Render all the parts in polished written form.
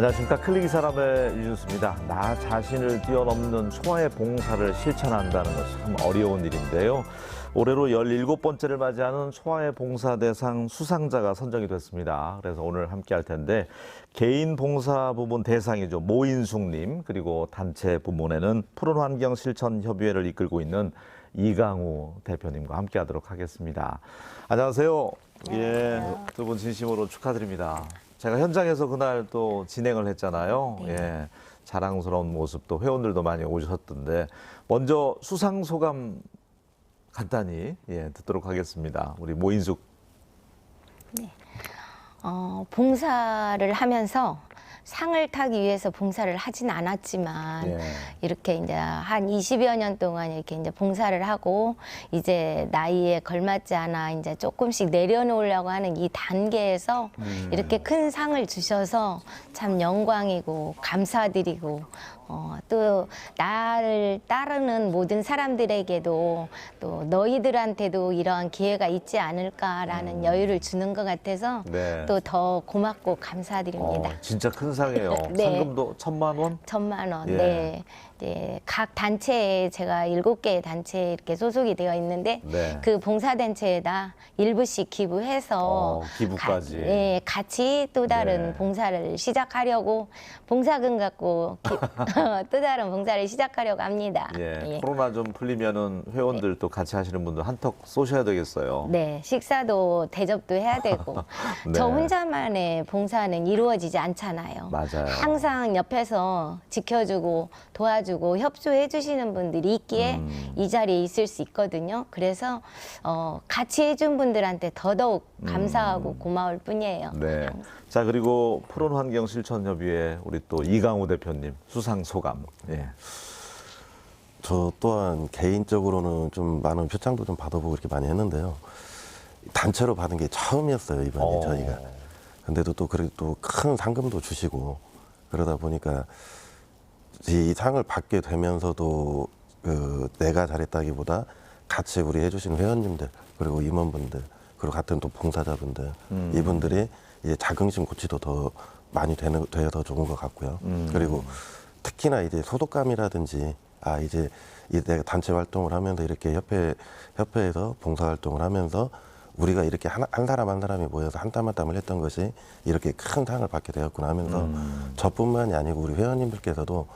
안녕하십니까. 클릭이 사람의 유준수입니다. 나 자신을 뛰어넘는 초아의 봉사를 실천한다는 것이 참 어려운 일인데요. 올해로 17번째를 맞이하는 초아의 봉사 대상 수상자가 선정이 됐습니다. 그래서 오늘 함께 할 텐데 개인 봉사 부문 대상이죠. 모인숙님, 그리고 단체 부문에는 푸른환경실천협의회를 이끌고 있는 이강우 대표님과 함께 하도록 하겠습니다. 안녕하세요. 예, 두 분 진심으로 축하드립니다. 제가 현장에서 그날 또 진행을 했잖아요. 네. 예, 자랑스러운 모습도 회원들도 많이 오셨던데 먼저 수상 소감 간단히 듣도록 하겠습니다. 우리 모인숙. 봉사를 하면서 상을 타기 위해서 봉사를 하진 않았지만 예. 이렇게 이제 한 20여 년 동안 이렇게 이제 봉사를 하고 이제 나이에 걸맞지 않아 이제 조금씩 내려놓으려고 하는 이 단계에서 이렇게 큰 상을 주셔서 참 영광이고 감사드리고 또 나를 따르는 모든 사람들에게도 또 너희들한테도 이러한 기회가 있지 않을까라는 여유를 주는 것 같아서 네. 또 더 고맙고 감사드립니다. 진짜 큰 상이에요. 네. 상금도 1,000만 원? 1,000만 원. 예. 네. 네. 각 단체에 제가 7개의 단체에 이렇게 소속이 되어 있는데 네. 그 봉사단체에다 일부씩 기부해서 기부까지. 네, 같이 또 다른 네. 봉사를 시작하려고 봉사금 갖고 또 다른 봉사를 시작하려고 합니다. 예. 예. 코로나 좀 풀리면은 회원들 또 같이 하시는 분들 한턱 쏘셔야 되겠어요. 네, 식사도 대접도 해야 되고 네. 저 혼자만의 봉사는 이루어지지 않잖아요. 맞아요. 항상 옆에서 지켜주고 도와주고 협조해 주시는 분들이 있기에 이 자리에 있을 수 있거든요. 그래서 같이 해준 분들한테 더더욱 감사하고 고마울 뿐이에요. 네. 자, 그리고 푸른환경실천협의회 우리 또 이강우 대표님 수상 소감. 예. 저 또한 개인적으로는 좀 많은 표창도 좀 받아보고 이렇게 많이 했는데요. 단체로 받은 게 처음이었어요, 이번에 저희가. 근데도 또 그래도 또 큰 상금도 주시고 그러다 보니까 이 상을 받게 되면서도 내가 잘했다기보다 같이 우리 해주신 회원님들 그리고 임원분들 그리고 같은 또 봉사자분들 이분들이 이제 자긍심 고치도 더 많이 되어 더 좋은 것 같고요. 그리고 특히나 이제 소속감이라든지 이제 내가 단체 활동을 하면서 이렇게 협회에서 봉사 활동을 하면서 우리가 이렇게 한 사람 한 사람이 모여서 한 땀 한 땀을 했던 것이 이렇게 큰 상을 받게 되었구나 하면서 저뿐만이 아니고 우리 회원님들께서도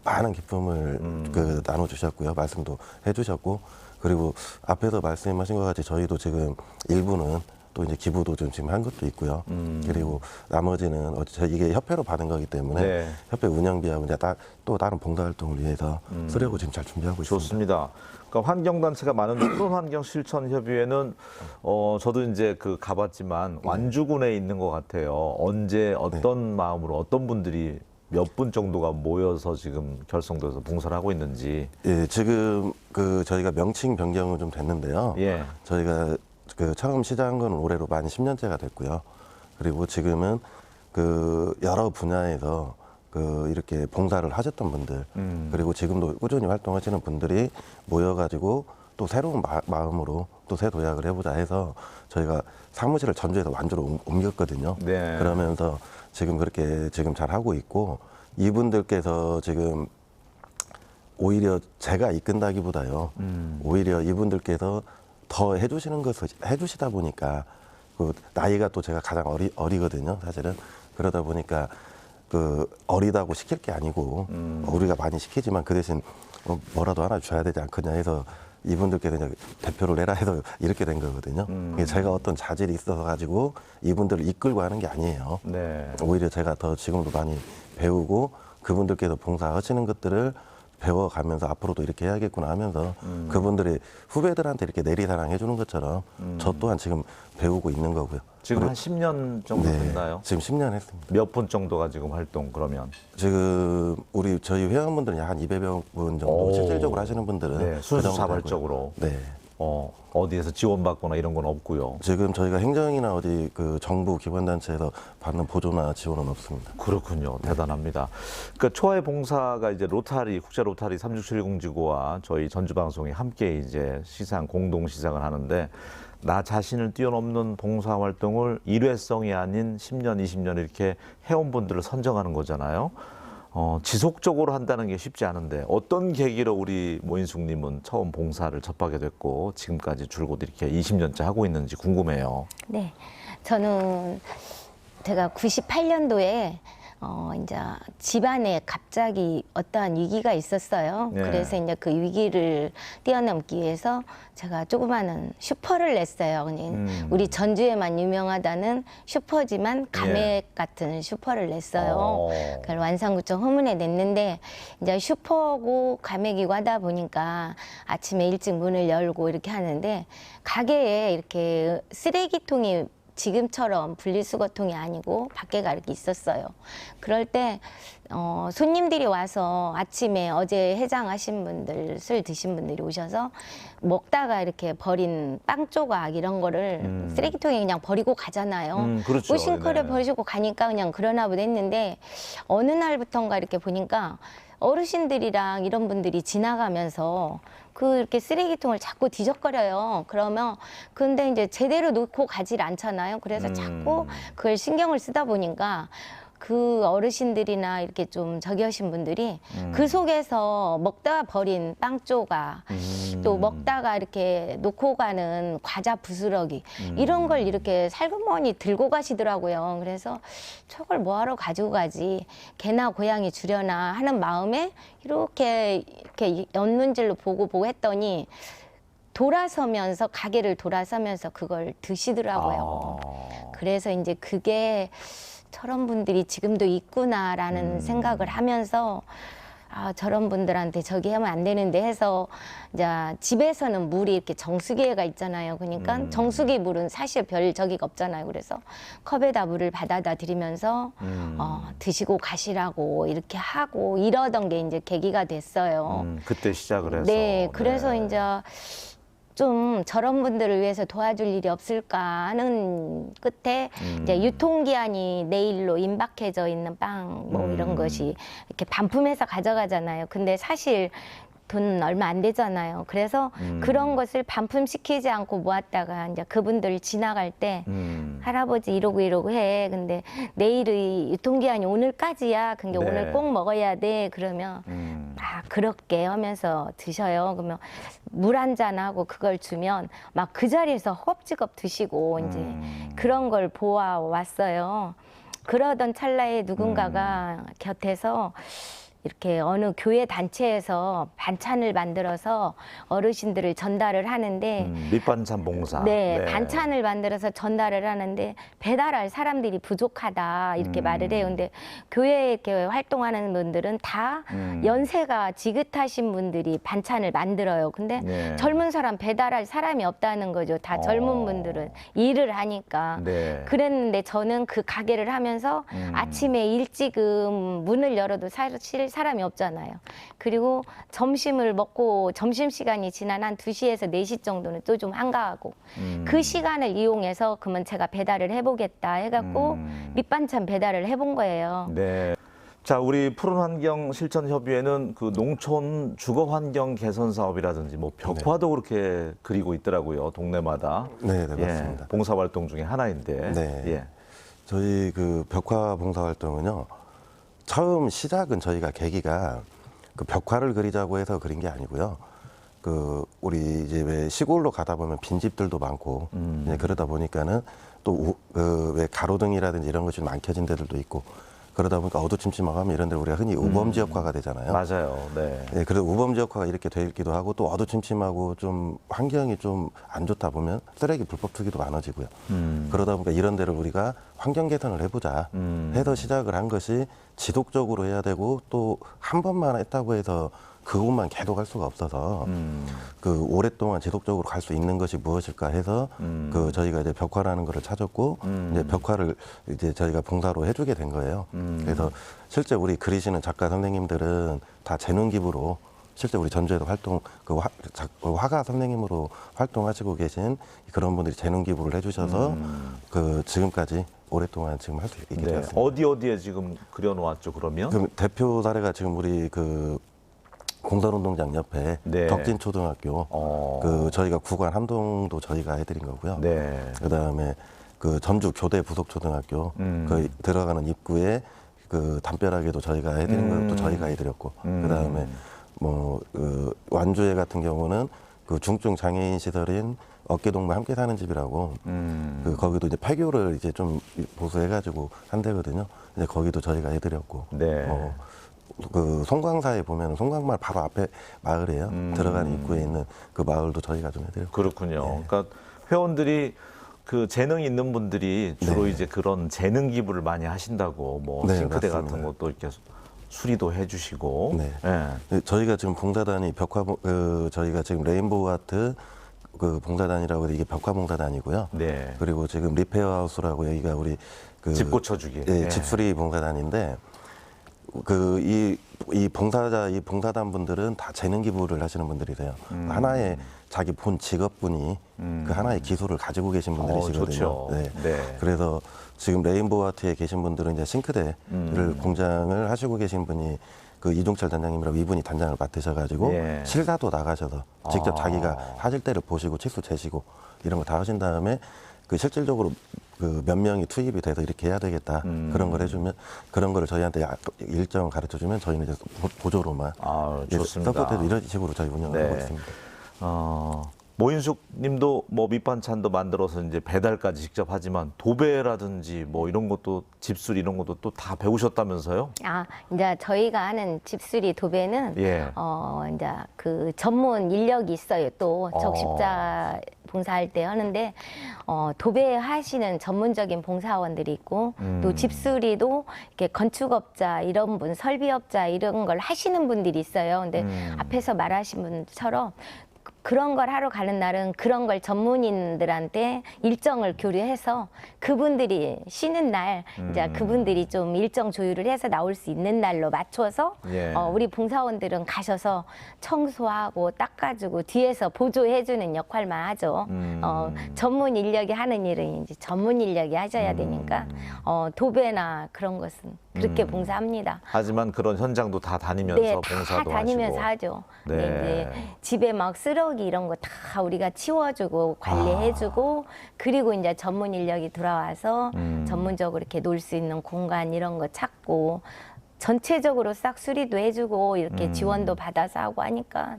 많은 기쁨을 나눠주셨고요. 말씀도 해주셨고 그리고 앞에서 말씀하신 것 같이 저희도 지금 일부는 또 이제 기부도 좀 지금 한 것도 있고요. 그리고 나머지는 이게 협회로 받은 거기 때문에 네. 협회 운영비하고 이제 또 다른 봉사활동을 위해서 쓰려고 지금 잘 준비하고 있습니다. 좋습니다. 그러니까 환경단체가 많은 푸른환경실천협의회는 저도 이제 가봤지만 완주군에 있는 것 같아요. 언제 어떤 마음으로 어떤 분들이 몇 분 정도가 모여서 지금 결성돼서 봉사를 하고 있는지. 예, 지금 저희가 명칭 변경은 좀 됐는데요. 예. 저희가 처음 시작한 건 올해로 만 10년째가 됐고요. 그리고 지금은 여러 분야에서 이렇게 봉사를 하셨던 분들 그리고 지금도 꾸준히 활동하시는 분들이 모여가지고 또 새로운 마음으로 또 새 도약을 해보자 해서 저희가 사무실을 전주에서 완주로 옮겼거든요. 네. 그러면서 지금 그렇게 지금 잘 하고 있고 이분들께서 지금 오히려 제가 이끈다기보다요. 오히려 이분들께서 더 해주시는 것을 해주시다 보니까 나이가 또 제가 가장 어리거든요. 사실은 그러다 보니까 어리다고 시킬 게 아니고 우리가 많이 시키지만 그 대신 뭐라도 하나 줘야 되지 않겠냐 해서 이분들께 그냥 대표를 내라 해서 이렇게 된 거거든요. 제가 어떤 자질이 있어서 가지고 이분들을 이끌고 하는 게 아니에요. 네. 오히려 제가 더 지금도 많이 배우고 그분들께서 봉사하시는 것들을 배워가면서 앞으로도 이렇게 해야겠구나 하면서 그분들이 후배들한테 이렇게 내리사랑 해주는 것처럼 저 또한 지금 배우고 있는 거고요. 지금 한 10년 정도 됐나요? 지금 10년 했습니다. 몇 분 정도가 지금 활동 그러면? 지금 저희 회원분들은 한 200여 분 정도 오. 실질적으로 하시는 분들은 네, 그 순수자발적으로. 정도 되고요. 네. 어디에서 지원받거나 이런 건 없고요. 지금 저희가 행정이나 어디 정부 기관단체에서 받는 보조나 지원은 없습니다. 그렇군요. 대단합니다. 그러니까 초아의 봉사가 이제 로타리, 국제 로타리 3670지구와 저희 전주방송이 함께 이제 공동 시상을 하는데 나 자신을 뛰어넘는 봉사활동을 일회성이 아닌 10년, 20년 이렇게 해온 분들을 선정하는 거잖아요. 지속적으로 한다는 게 쉽지 않은데 어떤 계기로 우리 모인숙님은 처음 봉사를 접하게 됐고 지금까지 줄곧 이렇게 20년째 하고 있는지 궁금해요. 네, 저는 제가 98년도에 이제 집안에 갑자기 어떠한 위기가 있었어요. 네. 그래서 이제 그 위기를 뛰어넘기 위해서 제가 조그마한 슈퍼를 냈어요. 그냥 우리 전주에만 유명하다는 슈퍼지만 가맥 같은 슈퍼를 냈어요. 그걸 완산구청 후문에 냈는데 이제 슈퍼고 가맥이고 하다 보니까 아침에 일찍 문을 열고 이렇게 하는데 가게에 이렇게 쓰레기통이 지금처럼 분리수거통이 아니고 밖에가 이렇게 있었어요. 그럴 때 손님들이 와서 아침에 어제 해장하신 분들, 술 드신 분들이 오셔서 먹다가 이렇게 버린 빵 조각 이런 거를 쓰레기통에 그냥 버리고 가잖아요. 그렇죠. 무심코에 네. 버리고 가니까 그냥 그러나 보다 했는데 어느 날부턴가 이렇게 보니까 어르신들이랑 이런 분들이 지나가면서 이렇게 쓰레기통을 자꾸 뒤적거려요. 그러면 근데 이제 제대로 놓고 가질 않잖아요. 그래서 자꾸 그걸 신경을 쓰다 보니까 그 어르신들이나 이렇게 좀 저기 하신 분들이 그 속에서 먹다 버린 빵 조각 또 먹다가 이렇게 놓고 가는 과자 부스러기 이런 걸 이렇게 살그머니 들고 가시더라고요. 그래서 저걸 뭐하러 가지고 가지 개나 고양이 주려나 하는 마음에 이렇게 연문질로 보고 했더니 돌아서면서 가게를 돌아서면서 그걸 드시더라고요. 그래서 이제 그게 저런 분들이 지금도 있구나라는 생각을 하면서 저런 분들한테 저기 하면 안 되는데 해서 이제 집에서는 물이 이렇게 정수기가 있잖아요. 그러니까 정수기 물은 사실 별 저기가 없잖아요. 그래서 컵에다 물을 받아다 드리면서 드시고 가시라고 이렇게 하고 이러던 게 이제 계기가 됐어요. 그때 시작을 해서. 네, 그래서 네. 이제 좀 저런 분들을 위해서 도와줄 일이 없을까 하는 끝에 이제 유통기한이 내일로 임박해져 있는 빵 뭐 이런 것이 이렇게 반품해서 가져가잖아요. 근데 사실 돈 얼마 안 되잖아요. 그래서 그런 것을 반품시키지 않고 모았다가 이제 그분들 지나갈 때 할아버지 이러고 해. 근데 내일의 유통기한이 오늘까지야. 근데 네. 오늘 꼭 먹어야 돼. 그러면 그렇게 하면서 드셔요. 그러면 물 한 잔하고 그걸 주면 막 그 자리에서 허겁지겁 드시고 이제 그런 걸 보아왔어요. 그러던 찰나에 누군가가 곁에서 이렇게 어느 교회 단체에서 반찬을 만들어서 어르신들을 전달을 하는데 밑반찬 봉사. 네, 반찬을 만들어서 전달을 하는데 배달할 사람들이 부족하다 이렇게 말을 해요. 근데 교회에 이렇게 활동하는 분들은 다 연세가 지긋하신 분들이 반찬을 만들어요. 근데 네. 젊은 사람 배달할 사람이 없다는 거죠. 다 젊은 분들은 일을 하니까. 네. 그랬는데 저는 그 가게를 하면서 아침에 일찍은 문을 열어도 사실 사람이 없잖아요. 그리고 점심을 먹고 점심시간이 지난 한 2시에서 4시 정도는 또 좀 한가하고 그 시간을 이용해서 그러면 제가 배달을 해보겠다 해갖고 밑반찬 배달을 해본 거예요. 네. 자, 우리 푸른환경 실천협의회는 그 농촌 주거환경 개선 사업이라든지 뭐 벽화도 그렇게 그리고 있더라고요. 동네마다. 네, 네, 맞습니다. 봉사활동 중에 하나인데. 네. 예. 저희 그 벽화 봉사 활동은요. 처음 시작은 저희가 계기가 그 벽화를 그리자고 해서 그린 게 아니고요. 그 우리 이제 왜 시골로 가다 보면 빈집들도 많고 이제 그러다 보니까는 또 그 왜 가로등이라든지 이런 것이 좀 안 켜진 데들도 있고 그러다 보니까 어두침침하고 하면 이런 데 우리가 흔히 우범지역화가 되잖아요. 맞아요. 네. 네, 그래서 우범지역화가 이렇게 되기도 하고 또 어두침침하고 좀 환경이 좀 안 좋다 보면 쓰레기 불법 투기도 많아지고요. 그러다 보니까 이런 데를 우리가 환경 개선을 해보자 해서 시작을 한 것이 지속적으로 해야 되고 또 한 번만 했다고 해서 그곳만 계속 할 수가 없어서 그 오랫동안 지속적으로 갈 수 있는 것이 무엇일까 해서 그 저희가 이제 벽화라는 거를 찾았고 이제 벽화를 이제 저희가 봉사로 해주게 된 거예요. 그래서 실제 우리 그리시는 작가 선생님들은 다 재능 기부로 실제 우리 전주에도 활동 화가 선생님으로 활동하시고 계신 그런 분들이 재능 기부를 해주셔서 그 지금까지 오랫동안 지금 할 수 있게 네. 되었습니다. 어디에 지금 그려놓았죠, 그러면? 그럼 대표 사례가 지금 우리 그 공설운동장 옆에 네. 덕진초등학교 그 저희가 구관 함동도 저희가 해드린 거고요. 네. 그다음에 그 전주 교대 부속초등학교 그 들어가는 입구에 그 담벼락에도 저희가 해드린 것도 저희가 해드렸고 그다음에 뭐 그 완주에 같은 경우는 그 중증 장애인 시설인 어깨동무 함께 사는 집이라고 그 거기도 이제 폐교를 이제 좀 보수해가지고 한대거든요. 이제 거기도 저희가 해드렸고 네. 그 송광사에 보면 송광마을 바로 앞에 마을이에요. 들어가는 입구에 있는 그 마을도 저희가 좀 해드렸고. 그렇군요. 그러니까 회원들이 그 재능 있는 분들이 주로 네. 이제 그런 재능 기부를 많이 하신다고 뭐 네, 싱크대 맞습니다. 같은 것도 이렇게 수리도 해주시고. 네. 예. 저희가 지금 봉사단이 저희가 지금 레인보우 아트 그 봉사단이라고 해서 이게 벽화봉사단이고요. 네. 그리고 지금 리페어하우스라고 여기가 우리 그 집 고쳐주기. 예, 예. 집수리 봉사단인데 이 봉사단 분들은 다 재능 기부를 하시는 분들이세요. 하나의 자기 본 직업군이 그 하나의 기술을 가지고 계신 분들이시거든요. 좋죠. 네. 네. 그래서 지금 레인보우 아트에 계신 분들은 이제 싱크대를 공장을 하시고 계신 분이 그 이종철 단장님이라고 이분이 단장을 맡으셔가지고 예. 실사도 나가셔서 직접 아. 자기가 하실 때를 보시고 치수 재시고 이런 거 다 하신 다음에 그 실질적으로 그 몇 명이 투입이 돼서 이렇게 해야 되겠다 그런 걸 해주면 그런 거를 저희한테 일정 가르쳐 주면 저희는 이제 보조로만 아, 좋습니다. 서포트해도 이런 식으로 저희 운영을 하고 네. 있습니다. 모인숙 님도 뭐 밑반찬도 만들어서 이제 배달까지 직접 하지만 도배라든지 뭐 이런 것도 집수리 이런 것도 또 다 배우셨다면서요? 아, 이제 저희가 하는 집수리 도배는 예. 이제 그 전문 인력이 있어요. 또 적십자 봉사할 때 하는데 도배하시는 전문적인 봉사원들이 있고 또 집수리도 이렇게 건축업자 이런 분, 설비업자 이런 걸 하시는 분들이 있어요. 근데 앞에서 말하신 분처럼 그런 걸 하러 가는 날은 그런 걸 전문인들한테 일정을 교류해서 그분들이 쉬는 날 이제 그분들이 좀 일정 조율을 해서 나올 수 있는 날로 맞춰서 예. 우리 봉사원들은 가셔서 청소하고 닦아주고 뒤에서 보조해주는 역할만 하죠. 전문 인력이 하는 일은 이제 전문 인력이 하셔야 되니까 도배나 그런 것은 그렇게 봉사합니다. 하지만 그런 현장도 다 다니면서 네, 다 봉사도 다니면서 하시고. 하죠. 네. 네, 이제 집에 막 쓰레기 이런 거 다 우리가 치워주고 관리해주고 그리고 이제 전문 인력이 들어와서 전문적으로 이렇게 놀 수 있는 공간 이런 거 찾고 전체적으로 싹 수리도 해주고 이렇게 지원도 받아서 하고 하니까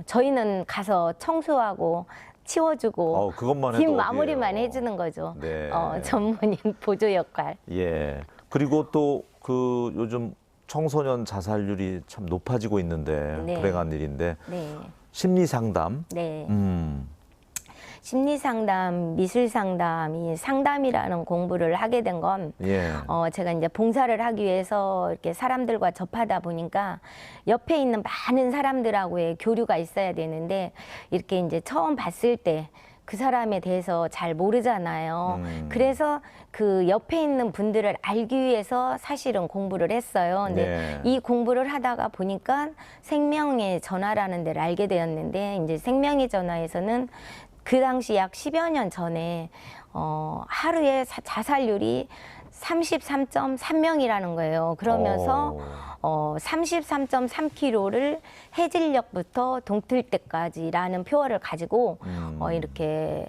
저희는 가서 청소하고 치워주고 그것만 뒷 해도 마무리만 어디예요. 해주는 거죠. 네. 전문인 보조 역할. 예. 그리고 또 그 요즘 청소년 자살률이 참 높아지고 있는데 네. 불행한 일인데 네. 심리 상담. 네. 심리 상담, 미술 상담, 이 상담이라는 공부를 하게 된 건 예. 제가 이제 봉사를 하기 위해서 이렇게 사람들과 접하다 보니까 옆에 있는 많은 사람들하고의 교류가 있어야 되는데 이렇게 이제 처음 봤을 때 그 사람에 대해서 잘 모르잖아요. 그래서 그 옆에 있는 분들을 알기 위해서 사실은 공부를 했어요. 근데 네. 이 공부를 하다가 보니까 생명의 전화라는 데를 알게 되었는데 이제 생명의 전화에서는 그 당시 약 10여 년 전에 하루에 자살률이 33.3명이라는 거예요. 그러면서 33.3km를 해질녘부터 동틀 때까지라는 표어를 가지고 이렇게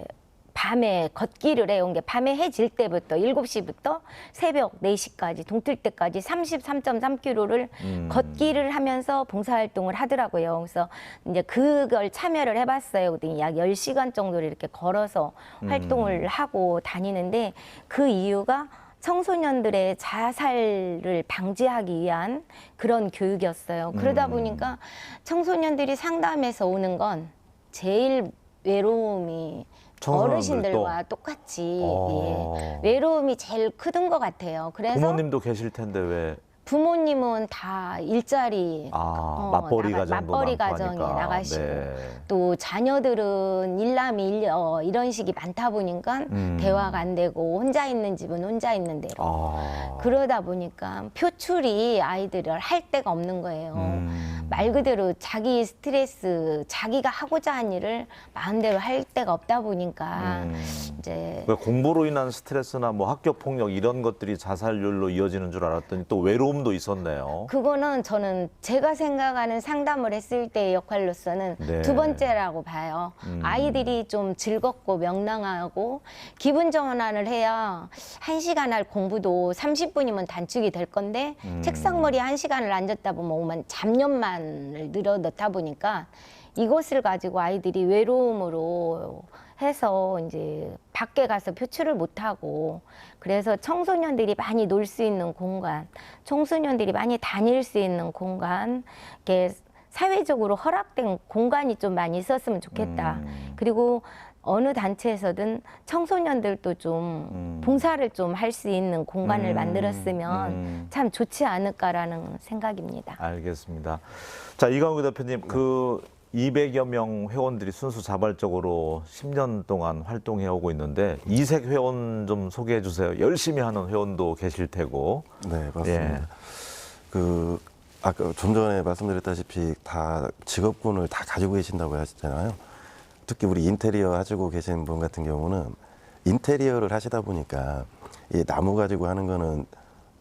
밤에 걷기를 해요. 게 밤에 해질 때부터 7시부터 새벽 4시까지 동틀 때까지 33.3km를 걷기를 하면서 봉사활동을 하더라고요. 그래서 이제 그걸 참여를 해봤어요. 그랬더니 약 10시간 정도를 이렇게 걸어서 활동을 하고 다니는데 그 이유가 청소년들의 자살을 방지하기 위한 그런 교육이었어요. 그러다 보니까 청소년들이 상담에서 오는 건 제일 외로움이 청소년들도? 어르신들과 똑같이 외로움이 제일 크던 것 같아요. 그래서 부모님도 계실 텐데 왜? 부모님은 다 일자리 맞벌이 가정도 맞벌이 많고 가정에 하니까. 나가시고 네. 또 자녀들은 일남이 이런 식이 많다 보니까 대화가 안 되고 혼자 있는 집은 혼자 있는 대로 그러다 보니까 표출이 아이들을 할 데가 없는 거예요. 말 그대로 자기 스트레스, 자기가 하고자 한 일을 마음대로 할 데가 없다 보니까 이제 그러니까 공부로 인한 스트레스나 뭐 학교 폭력 이런 것들이 자살률로 이어지는 줄 알았더니 또 외로움도 있었네요. 그거는 저는 제가 생각하는 상담을 했을 때의 역할로서는 네. 두 번째라고 봐요. 아이들이 좀 즐겁고 명랑하고 기분 전환을 해야 1시간 할 공부도 30분이면 단축이 될 건데 책상머리에 1시간을 앉았다 보면 오만 잡념만을 늘어넣다 보니까 이것을 가지고 아이들이 외로움으로 해서 이제 밖에 가서 표출을 못하고 그래서 청소년들이 많이 놀 수 있는 공간, 청소년들이 많이 다닐 수 있는 공간, 이렇게 사회적으로 허락된 공간이 좀 많이 있었으면 좋겠다. 그리고 어느 단체에서든 청소년들도 좀 봉사를 좀 할 수 있는 공간을 만들었으면 참 좋지 않을까라는 생각입니다. 알겠습니다. 자, 이광우 대표님, 그 200여 명 회원들이 순수 자발적으로 10년 동안 활동해 오고 있는데 이색 회원 좀 소개해 주세요. 열심히 하는 회원도 계실 테고. 네, 맞습니다. 예. 그 아까 좀 전에 말씀드렸다시피 다 직업군을 다 가지고 계신다고 하셨잖아요. 특히 우리 인테리어 하시고 계신 분 같은 경우는 인테리어를 하시다 보니까 이 나무 가지고 하는 거는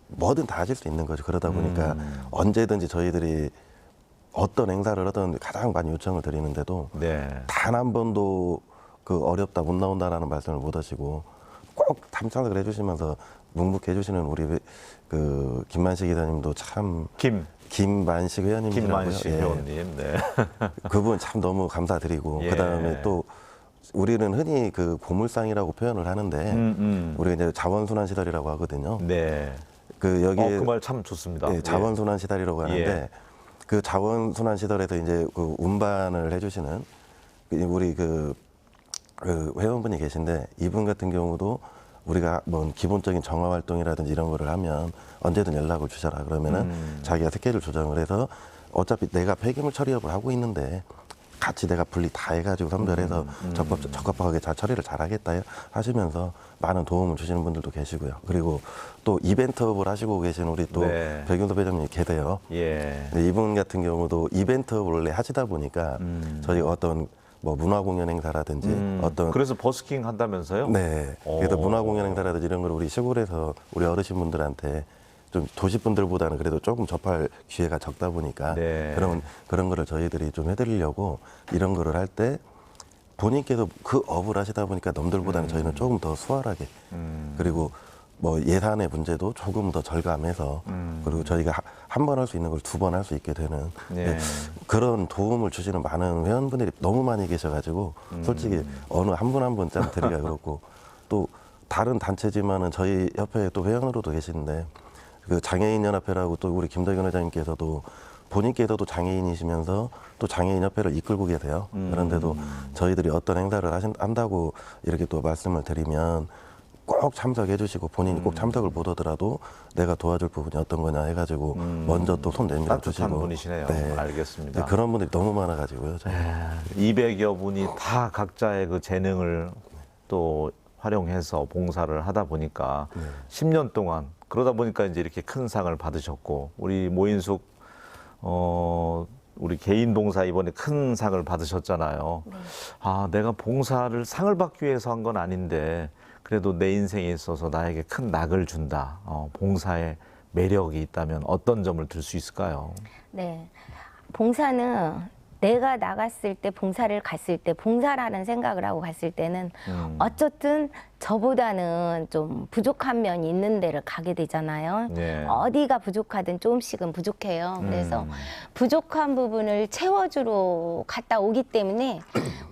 뭐든 다 하실 수 있는 거죠. 그러다 보니까 언제든지 저희들이 어떤 행사를 하든 가장 많이 요청을 드리는데도 네. 단 한 번도 그 어렵다 못 나온다라는 말씀을 못 하시고 꼭 참석을 해주시면서 묵묵해 주시는 우리 그 김만식 기사님도 참 김만식 회원님이라고요. 김만식 회원님. 네. 그분 참 너무 감사드리고 예. 그다음에 또 우리는 흔히 그 보물상이라고 표현을 하는데 우리가 이제 자원순환 시설이라고 하거든요. 네. 그 여기 그 말 참 좋습니다. 네, 자원순환 시설이라고 하는데 예. 그 자원순환 시설에서 이제 그 운반을 해주시는 우리 그 회원분이 계신데 이분 같은 경우도 우리가 뭐 기본적인 정화 활동이라든지 이런 거를 하면 언제든 연락을 주셔라 그러면은 자기가 스케줄 조정을 해서 어차피 내가 폐기물 처리업을 하고 있는데 같이 내가 분리 다 해가지고 선별해서 적합하게 잘 처리를 잘 하겠다 하시면서 많은 도움을 주시는 분들도 계시고요. 그리고 또 이벤트업을 하시고 계신 우리 또 네. 백윤도 회장님이 계세요. 예. 근데 이분 같은 경우도 이벤트업을 원래 하시다 보니까 저희가 어떤 뭐 문화공연 행사라든지 어떤 그래서 버스킹 한다면서요? 네. 그래서 문화공연 행사라든지 이런 걸 우리 시골에서 우리 어르신분들한테 좀 도시분들보다는 그래도 조금 접할 기회가 적다 보니까 네. 그런 거를 저희들이 좀 해드리려고 이런 거를 할 때 본인께서 그 업을 하시다 보니까 남들보다는 저희는 조금 더 수월하게 그리고 뭐 예산의 문제도 조금 더 절감해서 그리고 저희가 한 번 할 수 있는 걸 두 번 할 수 있게 되는 네. 그런 도움을 주시는 많은 회원분들이 너무 많이 계셔가지고 솔직히 어느 한 분 한 분 짬 드리기가 그렇고 또 다른 단체지만은 저희 협회에 또 회원으로도 계시는데 그 장애인연합회라고 또 우리 김덕현 회장님께서도 본인께서도 장애인이시면서 또 장애인협회를 이끌고 계세요. 그런데도 저희들이 어떤 행사를 한다고 이렇게 또 말씀을 드리면 꼭 참석해 주시고 본인이 꼭 참석을 못 하더라도 내가 도와줄 부분이 어떤 거냐 해가지고 먼저 또 손 내밀어 주시고 따뜻한 분이시네요. 알겠습니다. 네, 그런 분들이 너무 많아가지고요. 200여 분이 다 각자의 그 재능을 또 활용해서 봉사를 하다 보니까 10년 동안 그러다 보니까 이제 이렇게 큰 상을 받으셨고 우리 모인숙 우리 개인 봉사 이번에 큰 상을 받으셨잖아요. 네. 아, 내가 봉사를 상을 받기 위해서 한 건 아닌데 그래도 내 인생에 있어서 나에게 큰 낙을 준다. 봉사의 매력이 있다면 어떤 점을 들 수 있을까요? 네. 봉사는 내가 나갔을 때 봉사를 갔을 때 봉사라는 생각을 하고 갔을 때는 어쨌든 저보다는 좀 부족한 면이 있는 데를 가게 되잖아요. 네. 어디가 부족하든 조금씩은 부족해요. 그래서 부족한 부분을 채워주러 갔다 오기 때문에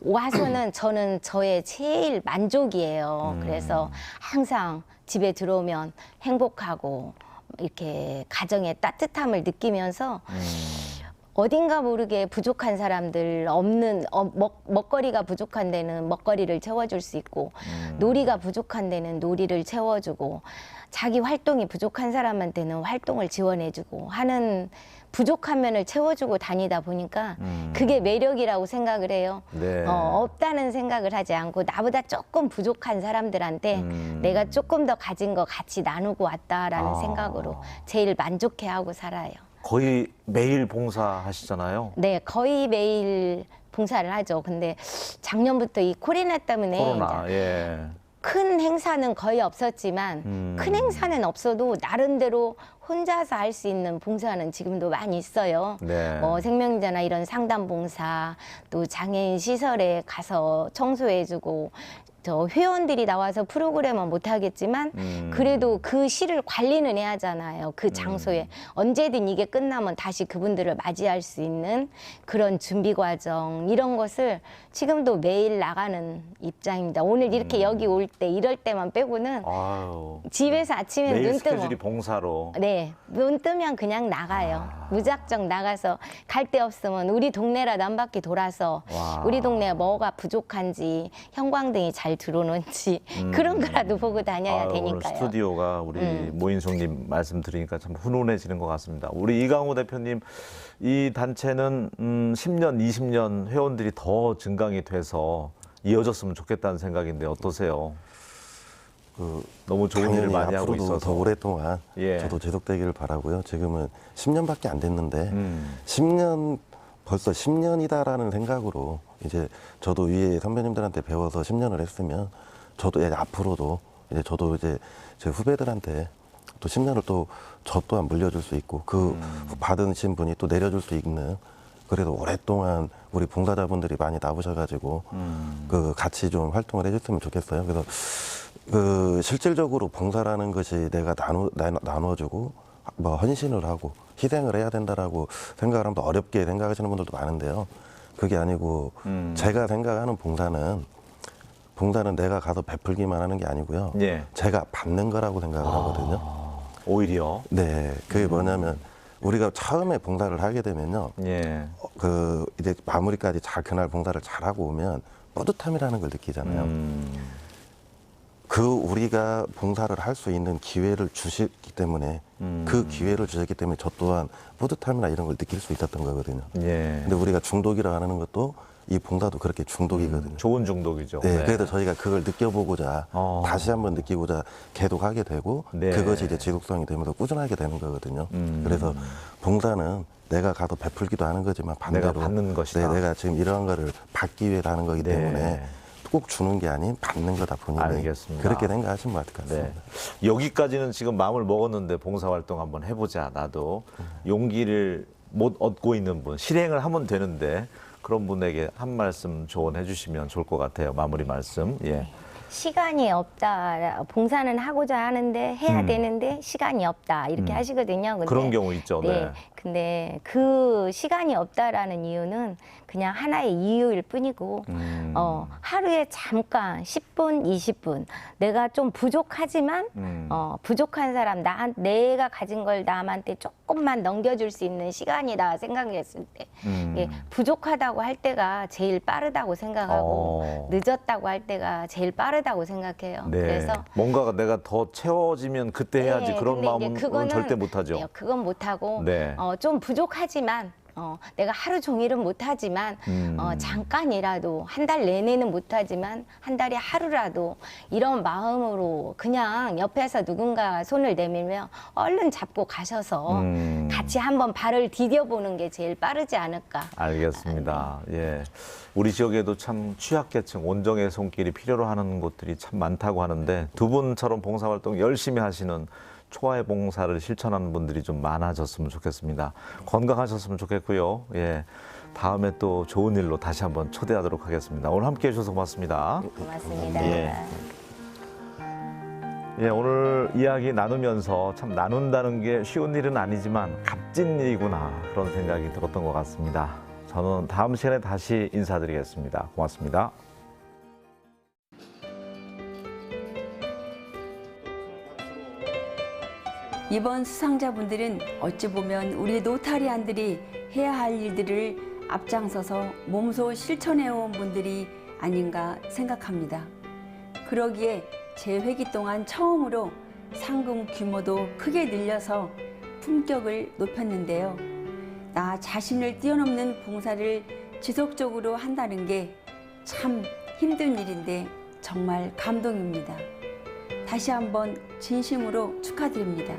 와서는 저는 저의 제일 만족이에요. 그래서 항상 집에 들어오면 행복하고 이렇게 가정의 따뜻함을 느끼면서 어딘가 모르게 부족한 사람들 없는 먹거리가 부족한 데는 먹거리를 채워줄 수 있고 놀이가 부족한 데는 놀이를 채워주고 자기 활동이 부족한 사람한테는 활동을 지원해주고 하는 부족한 면을 채워주고 다니다 보니까 그게 매력이라고 생각을 해요. 네. 없다는 생각을 하지 않고 나보다 조금 부족한 사람들한테 내가 조금 더 가진 거 같이 나누고 왔다라는 생각으로 제일 만족해하고 살아요. 거의 매일 봉사하시잖아요. 네, 거의 매일 봉사를 하죠. 근데 작년부터 이 코로나 때문에 코로나, 이제 예. 큰 행사는 거의 없었지만 큰 행사는 없어도 나름대로 혼자서 할 수 있는 봉사는 지금도 많이 있어요. 네. 뭐 생명자나 이런 상담 봉사, 또 장애인 시설에 가서 청소해주고, 저 회원들이 나와서 프로그램은 못 하겠지만 그래도 그 시를 관리는 해야 하잖아요. 그 장소에 언제든 이게 끝나면 다시 그분들을 맞이할 수 있는 그런 준비 과정, 이런 것을 지금도 매일 나가는 입장입니다. 오늘 이렇게 여기 올 때 이럴 때만 빼고는 아유. 집에서 아침에 매일 눈 뜨면, 스케줄이 봉사로. 네, 눈 뜨면 그냥 나가요. 무작정 나가서 갈 데 없으면 우리 동네라도 한 바퀴 돌아서 와. 우리 동네에 뭐가 부족한지, 형광등이 잘 들어오는지 그런 거라도 보고 다녀야 아유, 오늘 되니까요. 스튜디오가 우리 모인숙님 말씀 들으니까 참 훈훈해지는 것 같습니다. 우리 이강호 대표님, 이 단체는 10년, 20년 회원들이 더 증강이 돼서 이어졌으면 좋겠다는 생각인데 어떠세요? 너무 좋은 일을 당연히 많이 하고 앞으로도 있어서. 더 오랫동안 예. 저도 지속되기를 바라고요. 지금은 10년밖에 안 됐는데 10년 벌써 10년이다라는 생각으로 이제 저도 위에 선배님들한테 배워서 10년을 했으면 저도 이제 앞으로도 이제 저도 이제 제 후배들한테 또 10년을 또 저 또한 물려줄 수 있고 그 받으신 분이 또 내려줄 수 있는, 그래도 오랫동안 우리 봉사자분들이 많이 나오셔가지고 그 같이 좀 활동을 해줬으면 좋겠어요. 그래서 그 실질적으로 봉사라는 것이 내가 나눠주고 뭐 헌신을 하고 희생을 해야 된다라고 생각을 하면 어렵게 생각하시는 분들도 많은데요. 그게 아니고 제가 생각하는 봉사는 내가 가서 베풀기만 하는 게 아니고요. 예. 제가 받는 거라고 생각을 하거든요. 오히려. 네, 그게 뭐냐면 우리가 처음에 봉사를 하게 되면요. 예. 그 이제 마무리까지 그날 봉사를 잘하고 오면 뿌듯함이라는 걸 느끼잖아요. 그 우리가 봉사를 할 수 있는 기회를 주셨기 때문에 그 기회를 주셨기 때문에 저 또한 뿌듯함이나 이런 걸 느낄 수 있었던 거거든요. 예. 근데 우리가 중독이라 하는 것도 이 봉사도 그렇게 중독이거든요. 좋은 중독이죠. 네, 그래서 저희가 그걸 느껴보고자 다시 한번 느끼고자 계속하게 되고 네. 그것이 이제 지속성이 되면서 꾸준하게 되는 거거든요. 그래서 봉사는 내가 가서 베풀기도 하는 거지만 반대로 내가 받는 것이다. 네, 내가 지금 이러한 거를 받기 위해 하는 거기 네. 때문에 꼭 주는 게 아닌 받는 거다 보니 알겠습니다. 그렇게 생각하시면 될 것 네. 같습니다. 여기까지는 지금 마음을 먹었는데 봉사활동 한번 해보자. 나도 용기를 못 얻고 있는 분, 실행을 하면 되는데 그런 분에게 한 말씀 조언해 주시면 좋을 것 같아요. 마무리 말씀. 예. 시간이 없다. 봉사는 하고자 하는데 해야 되는데 시간이 없다. 이렇게 하시거든요. 근데 그런 경우 있죠. 네. 네. 근데 그 시간이 없다라는 이유는 그냥 하나의 이유일 뿐이고 하루에 잠깐 10분, 20분 내가 좀 부족하지만 부족한 사람, 내가 가진 걸 남한테 조금만 넘겨줄 수 있는 시간이다 생각했을 때 이게 부족하다고 할 때가 제일 빠르다고 생각하고 늦었다고 할 때가 제일 빠르다고 생각해요. 네. 그래서 뭔가가 내가 더 채워지면 그때 해야지. 그런 근데 마음은 이제 그거는 절대 못하죠. 네, 그건 못하고 네. 좀 부족하지만 내가 하루 종일은 못하지만 잠깐이라도 한 달 내내는 못하지만 한 달에 하루라도 이런 마음으로 그냥 옆에서 누군가 손을 내밀면 얼른 잡고 가셔서 같이 한번 발을 디뎌보는 게 제일 빠르지 않을까. 알겠습니다. 예. 우리 지역에도 참 취약계층, 온정의 손길이 필요로 하는 곳들이 참 많다고 하는데 두 분처럼 봉사활동 열심히 하시는 초아의 봉사를 실천하는 분들이 좀 많아졌으면 좋겠습니다. 건강하셨으면 좋겠고요. 예. 다음에 또 좋은 일로 다시 한번 초대하도록 하겠습니다. 오늘 함께 해주셔서 고맙습니다. 고맙습니다. 예. 예, 오늘 이야기 나누면서 참 나눈다는 게 쉬운 일은 아니지만 값진 일이구나 그런 생각이 들었던 것 같습니다. 저는 다음 시간에 다시 인사드리겠습니다. 고맙습니다. 이번 수상자분들은 어찌 보면 우리 노타리안들이 해야 할 일들을 앞장서서 몸소 실천해온 분들이 아닌가 생각합니다. 그러기에 제 회기 동안 처음으로 상금 규모도 크게 늘려서 품격을 높였는데요. 나 자신을 뛰어넘는 봉사를 지속적으로 한다는 게 참 힘든 일인데 정말 감동입니다. 다시 한번 진심으로 축하드립니다.